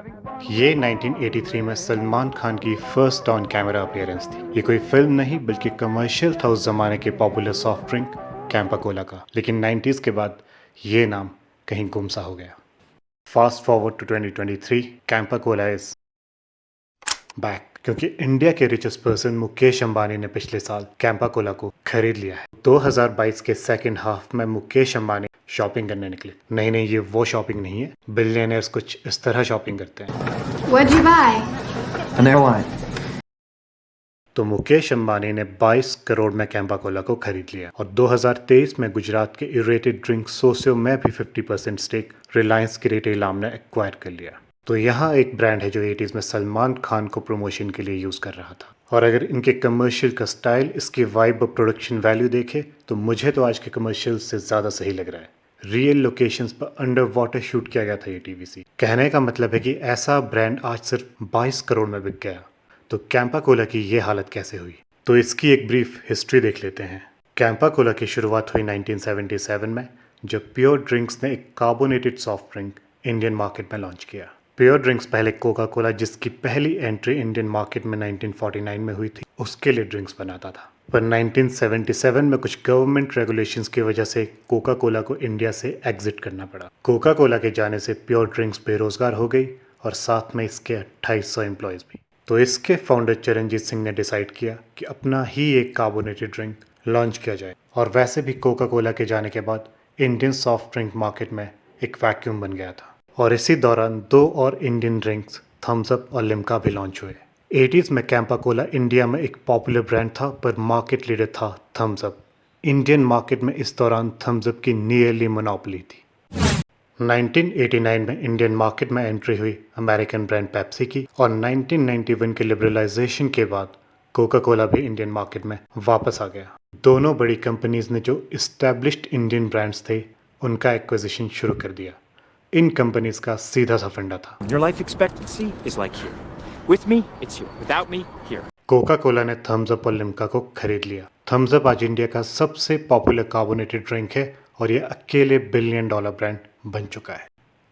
ये 1983 में सलमान खान की फर्स्ट ऑन कैमरा अपीयरेंस थी। ये कोई फिल्म नहीं बल्कि कमर्शियल था उस जमाने के popular soft drink Campa Cola का। लेकिन 90s के बाद ये नाम कहीं गुम सा हो गया। Fast forward to 2023, Campa cola is back क्योंकि इंडिया के रिचेस्ट पर्सन मुकेश अंबानी ने पिछले साल कैंपा कोला को खरीद लिया है। 2022 के सेकंड हाफ में मुकेश अंबानी शॉपिंग करने निकले। नहीं, ये वो शॉपिंग नहीं है। बिलियनर्स कुछ इस तरह शॉपिंग करते हैं। What'd you buy? An airline. तो मुकेश अंबानी ने 22 करोड़ में कैंपा कोला को खरीद लिया और 2023 में गुजरात के इरेटेड ड्रिंक सोसियो में भी 50% स्टेक रिलायंस की रिटेल आर्म ने एक्वायर कर लिया। तो यहाँ एक ब्रांड है जो 80s में सलमान खान को प्रमोशन के लिए यूज कर रहा था। और अगर इनके कमर्शियल का स्टाइल, इसकी वाइब और प्रोडक्शन वैल्यू देखे तो मुझे तो आज के कमर्शियल से ज्यादा सही लग रहा है। रियल लोकेशंस पर अंडर वाटर शूट किया गया था ये टीवीसी। कहने का मतलब है कि ऐसा ब्रांड आज सिर्फ 22 करोड़ में बिक गया। तो कैंपा कोला की ये हालत कैसे हुई? तो इसकी एक ब्रीफ हिस्ट्री देख लेते हैं। कैंपा कोला की शुरुआत हुई 1977 में, जब प्योर ड्रिंक्स ने एक carbonated soft drink Indian market में लॉन्च किया। प्योर ड्रिंक्स पहले कोका कोला, जिसकी पहली एंट्री इंडियन मार्केट में 1949 में हुई थी, उसके लिए ड्रिंक्स बनाता था। पर 1977 में कुछ गवर्नमेंट रेगुलेशंस की वजह से कोका कोला को इंडिया से एग्जिट करना पड़ा। कोका कोला के जाने से प्योर ड्रिंक्स बेरोजगार हो गई और साथ में इसके 2800 एम्प्लॉयज़ भी। तो इसके फाउंडर चरणजीत सिंह ने डिसाइड किया कि अपना ही एक कार्बोनेटेड ड्रिंक लॉन्च किया जाए। और वैसे भी कोका कोला के जाने के बाद इंडियन सॉफ्ट ड्रिंक मार्केट में एक वैक्यूम बन गया था। और इसी दौरान 2 और इंडियन ड्रिंक्स थम्स अप और लिम्का भी लॉन्च हुए। 80s में कैंपा कोला इंडिया में एक पॉपुलर ब्रांड था, पर मार्केट लीडर था थम्स अप। इंडियन मार्केट में इस दौरान थम्स अप की नियरली मोनोपोली थी। 1989 में इंडियन मार्केट में एंट्री हुई अमेरिकन ब्रांड पेप्सी की और 1991 के लिबरलाइजेशन के बाद कोका कोला भी इंडियन मार्केट में वापस आ गया। दोनों बड़ी कंपनीज ने जो इस्टेब्लिश्ड इंडियन ब्रांड्स थे उनका एक्विजिशन शुरू कर दिया। इन कंपनीज का सीधा सा फंडा था, Your life expectancy is like here. With me, it's here. Without me, here. Coca Cola ने थम्स अप और लिम्का को खरीद लिया। थम्स अप आज इंडिया का सबसे पॉपुलर कार्बोनेटेड ड्रिंक है और ये अकेले $1 बिलियन ब्रांड बन चुका है।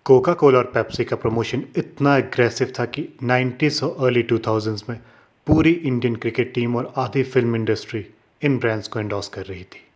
कोका कोला और पेप्सी का प्रमोशन इतना एग्रेसिव था कि 90s और अर्ली 2000s में पूरी इंडियन क्रिकेट टीम और आधी फिल्म इंडस्ट्री इन ब्रांड्स को एंडोर्स कर रही थी।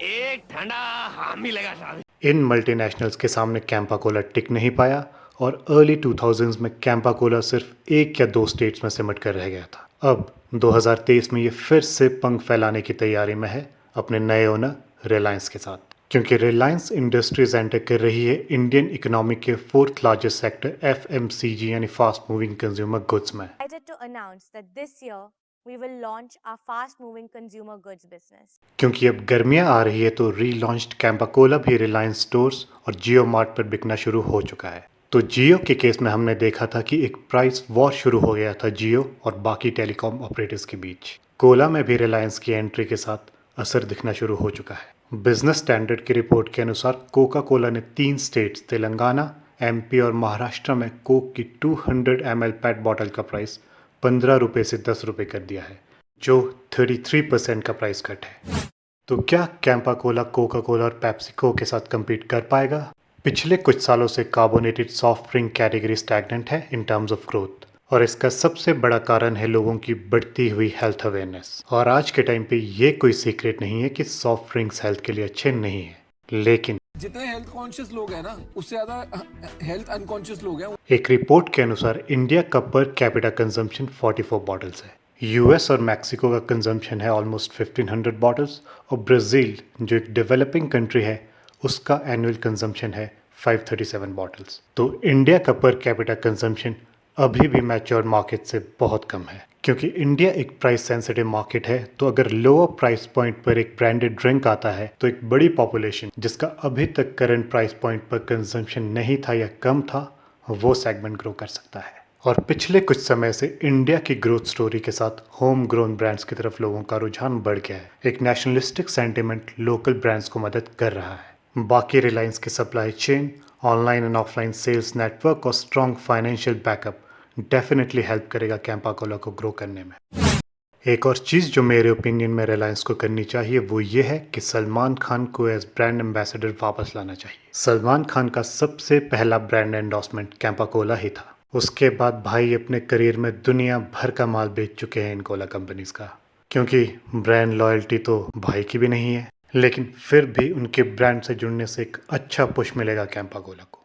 एक ठंडा हामी लगा साहब। इन मल्टीनेशनल्स के सामने कैंपा कोला टिक नहीं पाया और अर्ली 2000s में कैंपा कोला सिर्फ 1 या 2 स्टेट्स में सिमट कर रह गया था। अब 2023 में ये फिर से पंख फैलाने की तैयारी में है अपने नए ओनर रिलायंस के साथ, क्योंकि रिलायंस इंडस्ट्रीज एंटर कर रही है इंडियन इकोनॉमी के 4th लार्जेस्ट सेक्टर FMCG यानी फास्ट मूविंग कंज्यूमर गुड्स में। Excited to announce that this year we will launch our fast-moving consumer goods business. क्योंकि अब गर्मियां आ रही है तो रीलॉन्च्ड कैंपा कोला भी रिलायंस स्टोर्स और जियो मार्ट पर बिकना शुरू हो चुका है। तो जियो के केस में हमने देखा था कि एक प्राइस वॉर शुरू हो गया था जियो और बाकी टेलीकॉम ऑपरेटर्स के बीच। कोला में भी रिलायंस की एंट्री के साथ असर दिखना शुरू हो चुका है। बिजनेस स्टैंडर्ड की रिपोर्ट के अनुसार कोका कोला ने 3 स्टेट्स तेलंगाना, MP और महाराष्ट्र में कोक की 200 ml पेट बॉटल का प्राइस 15 रुपये से 10 रुपये कर दिया है, जो 33% का प्राइस कट है। तो क्या कैंपा कोला कोका कोला और पेप्सिको के साथ compete कर पाएगा? पिछले कुछ सालों से carbonated soft drink category stagnant है इन टर्म्स ऑफ ग्रोथ और इसका सबसे बड़ा कारण है लोगों की बढ़ती हुई हेल्थ अवेयरनेस। और आज के टाइम पे ये कोई सीक्रेट नहीं है कि सॉफ्ट ड्रिंक्स हेल्थ के लिए अच्छे नहीं है, लेकिन जितने हेल्थ कॉन्शियस लोग हैं ना, उससे ज्यादा हेल्थ अनकॉन्शियस लोग हैं। एक रिपोर्ट के अनुसार इंडिया का पर कैपिटा कंजम्पशन 44 बॉटल्स है। US और मैक्सिको का कंजम्पशन है ऑलमोस्ट 1500 बॉटल्स और ब्राज़ील जो एक डेवलपिंग कंट्री है उसका एनुअल कंजम्पशन है 537 बॉटल्स। तो इंडिया का पर कैपिटा कंजम्पशन अभी भी मैच्योर्ड मार्केट से बहुत कम है। क्योंकि इंडिया एक प्राइस सेंसिटिव मार्केट है, तो अगर लोअर प्राइस पॉइंट पर एक ब्रांडेड ड्रिंक आता है तो एक बड़ी पॉपुलेशन जिसका अभी तक करंट प्राइस पॉइंट पर कंजम्पशन नहीं था या कम था, वो सेगमेंट ग्रो कर सकता है। और पिछले कुछ समय से इंडिया की ग्रोथ स्टोरी के साथ होम ग्रोन ब्रांड्स की तरफ लोगों का रुझान बढ़ गया है। एक नेशनलिस्टिक सेंटिमेंट लोकल ब्रांड्स को मदद कर रहा है। बाकी रिलायंस की supply chain, online and offline sales network और strong financial backup definitely help करेगा कैंपा कोला को ग्रो करने में। एक और चीज़ जो मेरे ओपिनियन में रिलायंस को करनी चाहिए वो ये है कि सलमान खान को एज ब्रांड एम्बेसडर वापस लाना चाहिए। सलमान खान का सबसे पहला ब्रांड एंडोर्समेंट कैंपा कोला ही था उसके बाद भाई अपने करियर में दुनिया भर का माल बेच चुके हैं इन कोला कंपनीज का, क्योंकि ब्रांड लॉयल्टी तो भाई की भी नहीं है, लेकिन फिर भी उनके ब्रांड से जुड़ने से एक अच्छा पुश मिलेगा कैंपा कोला को।